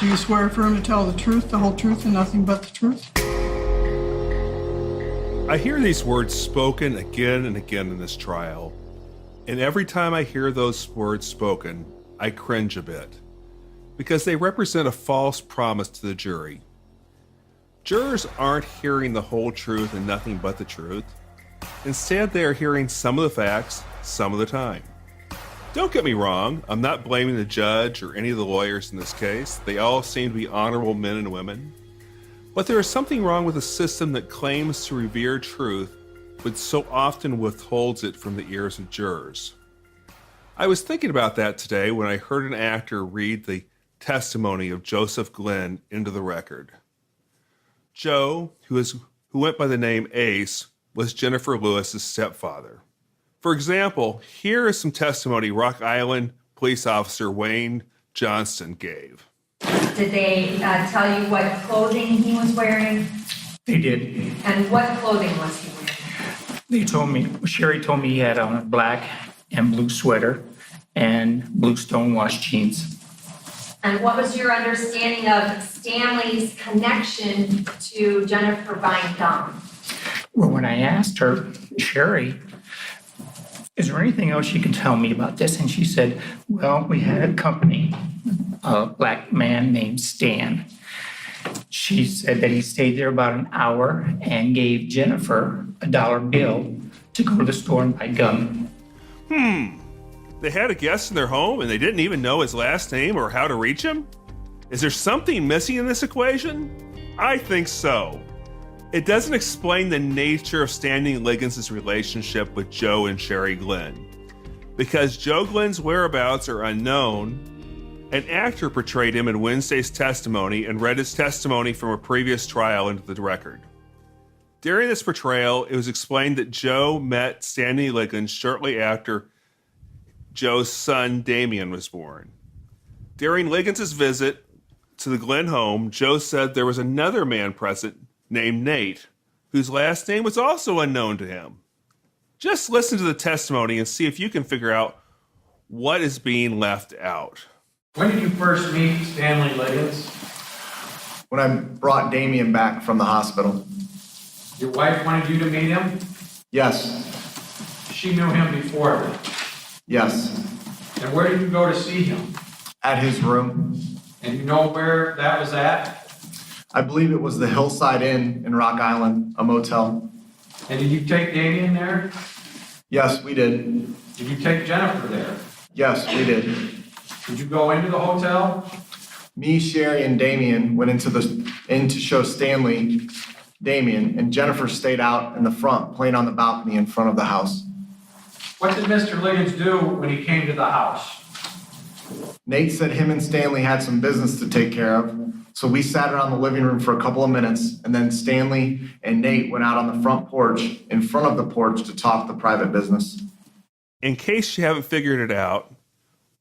Do you swear affirm to tell the truth, the whole truth, and nothing but the truth? I hear these words spoken again and again in this trial, and every time I hear those words spoken, I cringe a bit, because they represent a false promise to the jury. Jurors aren't hearing the whole truth and nothing but the truth. Instead, they are hearing some of the facts, some of the time. Don't get me wrong, I'm not blaming the judge or any of the lawyers in this case. They all seem to be honorable men and women. But there is something wrong with a system that claims to revere truth, but so often withholds it from the ears of jurors. I was thinking about that today when I heard an actor read the testimony of Joseph Glenn into the record. Joe, who went by the name Ace, was Jennifer Lewis's stepfather. For example, here is some testimony Rock Island police officer Wayne Johnston gave. Did they tell you what clothing he was wearing? They did. And what clothing was he wearing? They told me, Sherry told me he had on a black and blue sweater and blue stonewashed jeans. And what was your understanding of Stanley's connection to Jennifer buying gum? Well, when I asked her, Sherry, is there anything else you can tell me about this? And she said, well, we had a company, a black man named Stan. She said that he stayed there about an hour and gave Jennifer a dollar bill to go to the store and buy gum. They had a guest in their home and they didn't even know his last name or how to reach him? Is there something missing in this equation? I think so. It doesn't explain the nature of Stanley Liggins' relationship with Joe and Sherry Glenn. Because Joe Glenn's whereabouts are unknown, an actor portrayed him in Wednesday's testimony and read his testimony from a previous trial into the record. During this portrayal, it was explained that Joe met Stanley Liggins shortly after Joe's son Damien was born. During Liggins' visit to the Glenn home, Joe said there was another man present named Nate, whose last name was also unknown to him. Just listen to the testimony and see if you can figure out what is being left out. When did you first meet Stanley Liggins? When I brought Damien back from the hospital. Your wife wanted you to meet him? Yes. She knew him before then. Yes. And where did you go to see him? At his room. And you know where that was at? I believe it was the Hillside Inn in Rock Island, a motel. And did you take Damien there? Yes, we did. Did you take Jennifer there? Yes, we did. Did you go into the hotel? Me, Sherry, and Damien went into to show Stanley Damien, and Jennifer stayed out in the front, playing on the balcony in front of the house. What did Mr. Liggins do when he came to the house? Nate said him and Stanley had some business to take care of, so we sat around the living room for a couple of minutes, and then Stanley and Nate went out on the front porch, in front of the porch, to talk the private business. In case you haven't figured it out,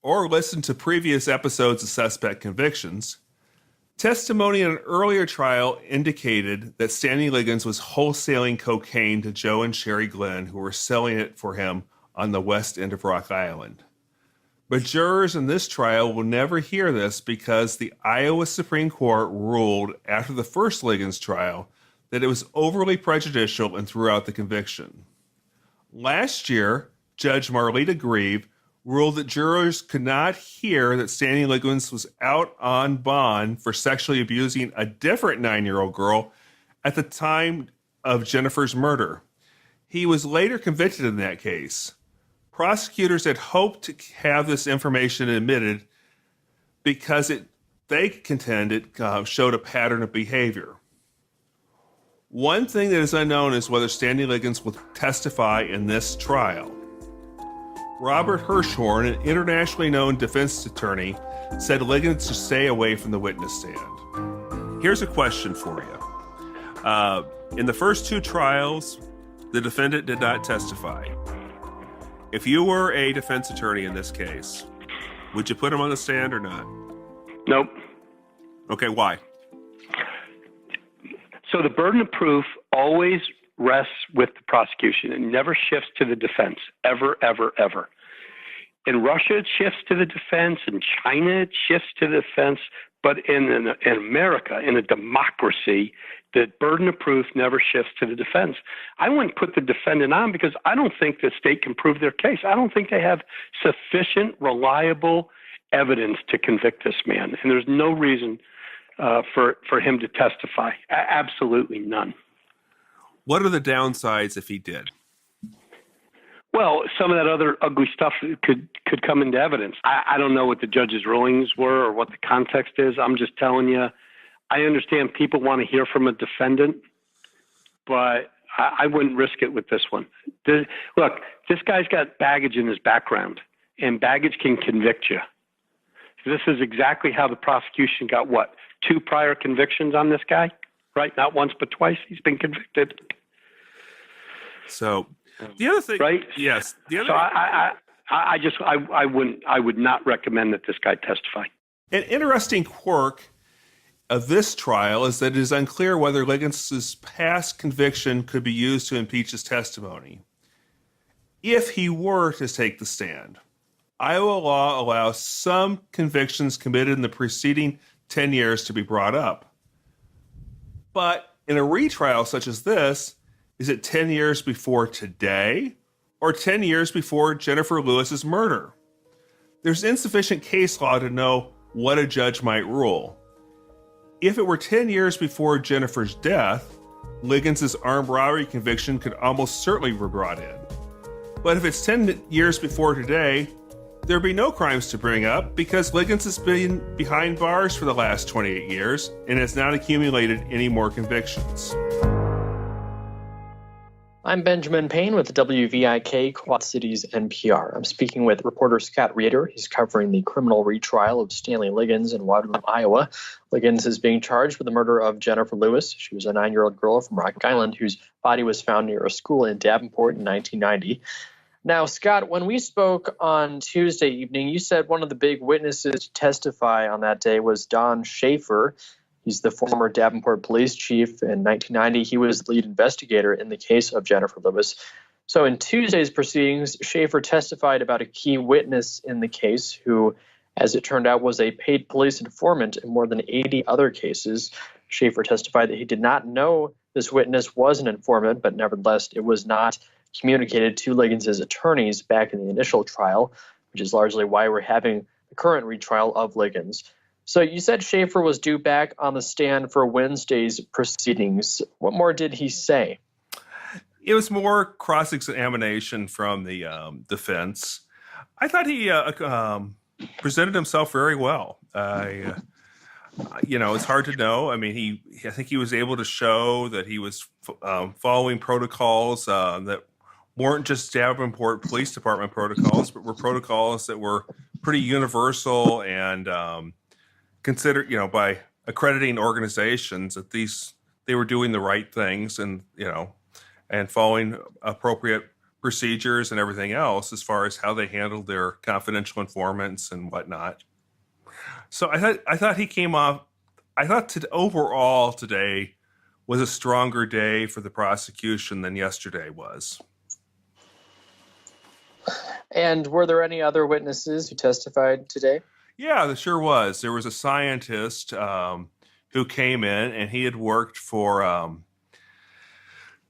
or listened to previous episodes of Suspect Convictions, testimony in an earlier trial indicated that Stanley Liggins was wholesaling cocaine to Joe and Sherry Glenn, who were selling it for him on the west end of Rock Island. But jurors in this trial will never hear this because the Iowa Supreme Court ruled after the first Liggins trial that it was overly prejudicial and threw out the conviction. Last year, Judge Marlita Grieve ruled that jurors could not hear that Stanley Liggins was out on bond for sexually abusing a different 9-year-old girl at the time of Jennifer's murder. He was later convicted in that case. Prosecutors had hoped to have this information admitted because they contend it showed a pattern of behavior. One thing that is unknown is whether Stanley Liggins will testify in this trial. Robert Hirschhorn, an internationally known defense attorney, said Liggins to stay away from the witness stand. Here's a question for you. In the first 2 trials, the defendant did not testify. If you were a defense attorney in this case, would you put him on the stand or not? Nope. Okay, why? So the burden of proof always rests with the prosecution and never shifts to the defense, ever, ever, ever. In Russia, it shifts to the defense. In China, it shifts to the defense. But in America, in a democracy, the burden of proof never shifts to the defense. I wouldn't put the defendant on because I don't think the state can prove their case. I don't think they have sufficient, reliable evidence to convict this man. And there's no reason for him to testify. Absolutely none. What are the downsides if he did? Well, some of that other ugly stuff could come into evidence. I don't know what the judge's rulings were or what the context is. I'm just telling you, I understand people want to hear from a defendant, but I wouldn't risk it with this one. Look, this guy's got baggage in his background, and baggage can convict you. This is exactly how the prosecution got, 2 prior convictions on this guy, right? Not once, but twice. He's been convicted. So the other thing, right? Yes. The other, so I would not recommend that this guy testify. An interesting quirk of this trial is that it is unclear whether Liggins' past conviction could be used to impeach his testimony. If he were to take the stand, Iowa law allows some convictions committed in the preceding 10 years to be brought up. But in a retrial such as this, is it 10 years before today or 10 years before Jennifer Lewis's murder? There's insufficient case law to know what a judge might rule. If it were 10 years before Jennifer's death, Liggins' armed robbery conviction could almost certainly be brought in. But if it's 10 years before today, there'd be no crimes to bring up because Liggins has been behind bars for the last 28 years and has not accumulated any more convictions. I'm Benjamin Payne with WVIK Quad Cities NPR. I'm speaking with reporter Scott Reeder. He's covering the criminal retrial of Stanley Liggins in Waterloo, Iowa. Liggins is being charged with the murder of Jennifer Lewis. She was a 9-year-old girl from Rock Island whose body was found near a school in Davenport in 1990. Now, Scott, when we spoke on Tuesday evening, you said one of the big witnesses to testify on that day was Don Schaefer. He's the former Davenport police chief. In 1990, he was the lead investigator in the case of Jennifer Lewis. So in Tuesday's proceedings, Schaefer testified about a key witness in the case who, as it turned out, was a paid police informant in more than 80 other cases. Schaefer testified that he did not know this witness was an informant, but nevertheless, it was not communicated to Liggins' attorneys back in the initial trial, which is largely why we're having the current retrial of Liggins. So you said Schaefer was due back on the stand for Wednesday's proceedings. What more did he say? It was more cross-examination from the defense. I thought he presented himself very well. It's hard to know. I mean, I think he was able to show that he was following protocols that weren't just Davenport Police Department protocols, but were protocols that were pretty universal and considered, by accrediting organizations that they were doing the right things and following appropriate procedures and everything else as far as how they handled their confidential informants and whatnot. So I thought he came off. I thought overall today was a stronger day for the prosecution than yesterday was. And were there any other witnesses who testified today? Yeah, there sure was. There was a scientist who came in, and he had worked for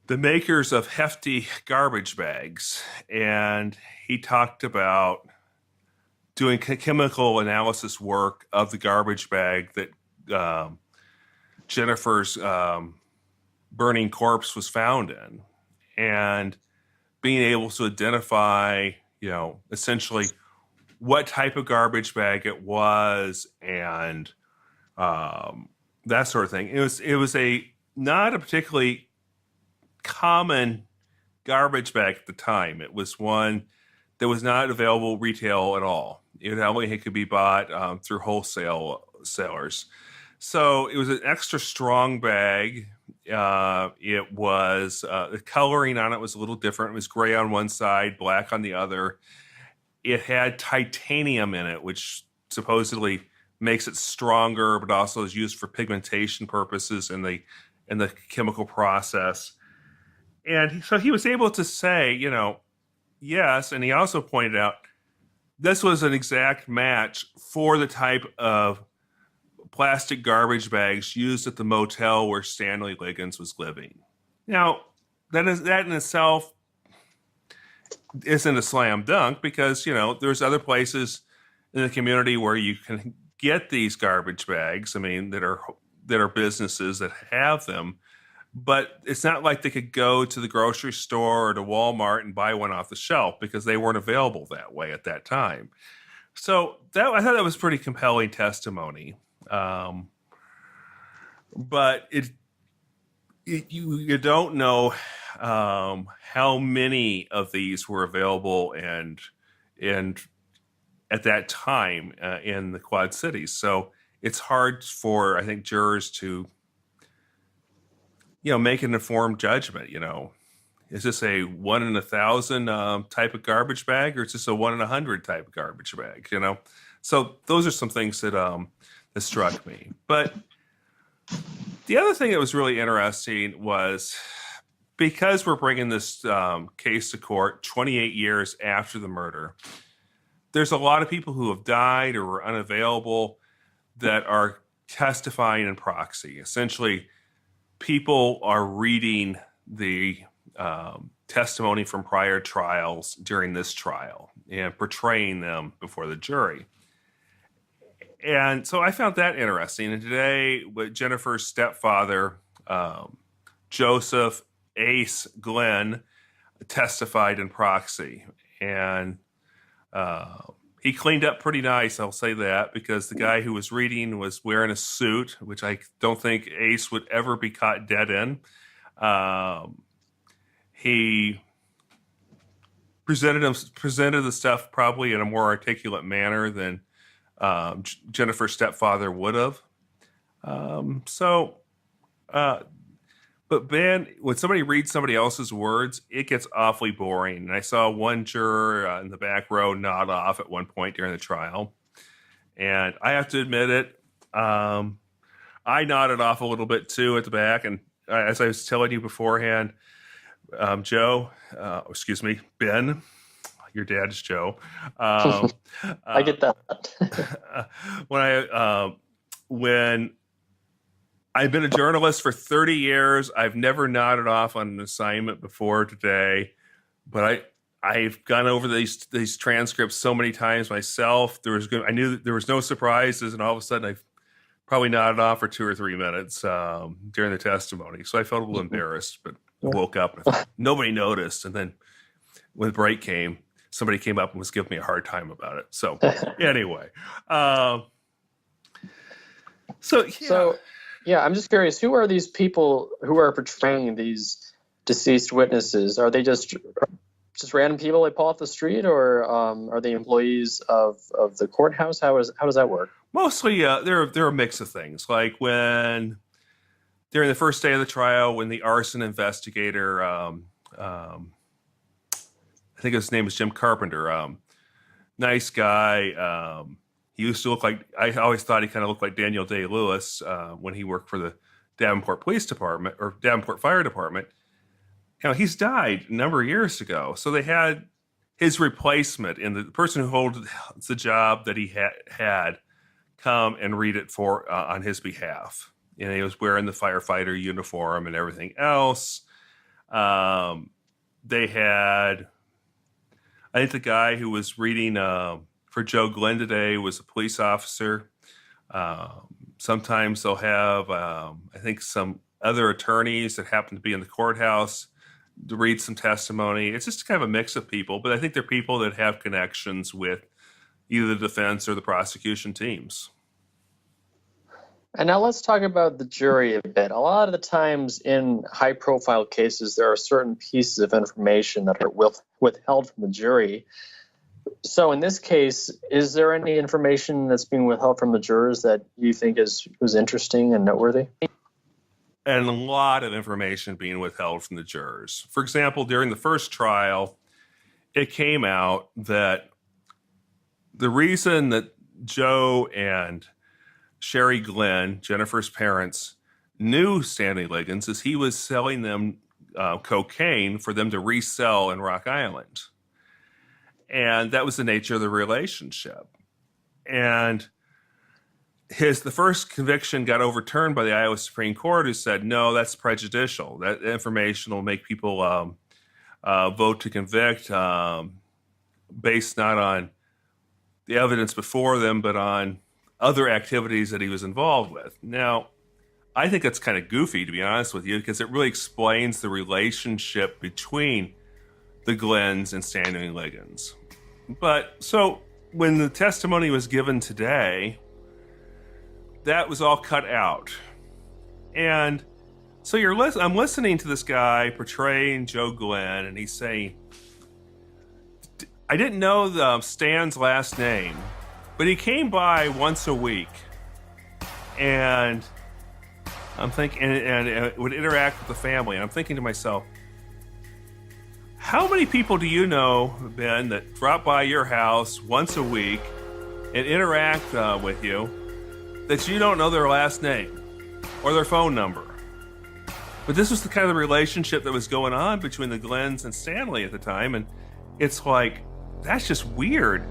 the makers of Hefty garbage bags. And he talked about doing chemical analysis work of the garbage bag that Jennifer's burning corpse was found in. And being able to identify, essentially what type of garbage bag it was and that sort of thing. It was not a particularly common garbage bag at the time. It was one that was not available retail at all. It could be bought through wholesale sellers. So it was an extra strong bag. It was the coloring on it was a little different. It was gray on one side, black on the other. It had titanium in it, which supposedly makes it stronger, but also is used for pigmentation purposes in the chemical process. And so he was able to say, yes, and he also pointed out this was an exact match for the type of plastic garbage bags used at the motel where Stanley Liggins was living. Now, that in itself isn't a slam dunk because, there's other places in the community where you can get these garbage bags. I mean, that are businesses that have them, but it's not like they could go to the grocery store or to Walmart and buy one off the shelf because they weren't available that way at that time. So I thought that was pretty compelling testimony. But you don't know how many of these were available and at that time in the Quad Cities. So it's hard for, I think, jurors to make an informed judgment. Is this a 1 in 1,000 type of garbage bag, or is this a 1 in 100 type of garbage bag? So those are some things that struck me. But the other thing that was really interesting was because we're bringing this case to court 28 years after the murder, there's a lot of people who have died or were unavailable that are testifying in proxy. Essentially, people are reading the testimony from prior trials during this trial and portraying them before the jury. And so I found that interesting. And today, with Jennifer's stepfather, Joseph Ace Glenn, testified in proxy. And he cleaned up pretty nice, I'll say that, because the guy who was reading was wearing a suit, which I don't think Ace would ever be caught dead in. He presented the stuff probably in a more articulate manner than Jennifer's stepfather would have. But Ben, when somebody reads somebody else's words, it gets awfully boring. And I saw one juror in the back row nod off at one point during the trial. And I have to admit it, I nodded off a little bit too at the back. And as I was telling you beforehand, Ben, your dad is Joe. I get that. When I've been a journalist for 30 years, I've never nodded off on an assignment before today, but I've gone over these transcripts so many times myself. I knew that there was no surprises, and all of a sudden I probably nodded off for 2 or 3 minutes during the testimony. So I felt a little embarrassed, but I woke up and nobody noticed. And then when the break came, somebody came up and was giving me a hard time about it. So anyway, yeah, I'm just curious, who are these people who are portraying these deceased witnesses? Are they just random people they pull off the street, or are they employees of the courthouse? How does that work? Mostly, they're a mix of things. Like when during the first day of the trial, when the arson investigator, I think his name was Jim Carpenter, nice guy. He used to look like, I always thought he kind of looked like Daniel Day-Lewis when he worked for the Davenport Police Department or Davenport Fire Department. He's died a number of years ago. So they had his replacement, and the person who holds the job that he had come and read it for on his behalf. And he was wearing the firefighter uniform and everything else. They had, I think the guy who was reading for Joe Glenn today was a police officer. Sometimes they'll have, I think, some other attorneys that happen to be in the courthouse to read some testimony. It's just kind of a mix of people, but I think they're people that have connections with either the defense or the prosecution teams. And now let's talk about the jury a bit. A lot of the times in high-profile cases, there are certain pieces of information that are withheld from the jury. So in this case, is there any information that's being withheld from the jurors that you think was interesting and noteworthy? And a lot of information being withheld from the jurors. For example, during the first trial, it came out that the reason that Joe and Sherry Glenn, Jennifer's parents, knew Stanley Liggins is he was selling them cocaine for them to resell in Rock Island. And that was the nature of the relationship. And the first conviction got overturned by the Iowa Supreme Court, who said, no, that's prejudicial. That information will make people vote to convict based not on the evidence before them, but on other activities that he was involved with. Now, I think that's kind of goofy, to be honest with you, because it really explains the relationship between the Glenns and Stanley Liggins. But so when the testimony was given today, that was all cut out. And so I'm listening to this guy portraying Joe Glenn, and he's saying, I didn't know Stan's last name, but he came by once a week. And I'm thinking, and would interact with the family. And I'm thinking to myself, how many people do you know, Ben, that drop by your house once a week and interact with you that you don't know their last name or their phone number? But this was the kind of relationship that was going on between the Glenns and Stanley at the time. And it's like, that's just weird.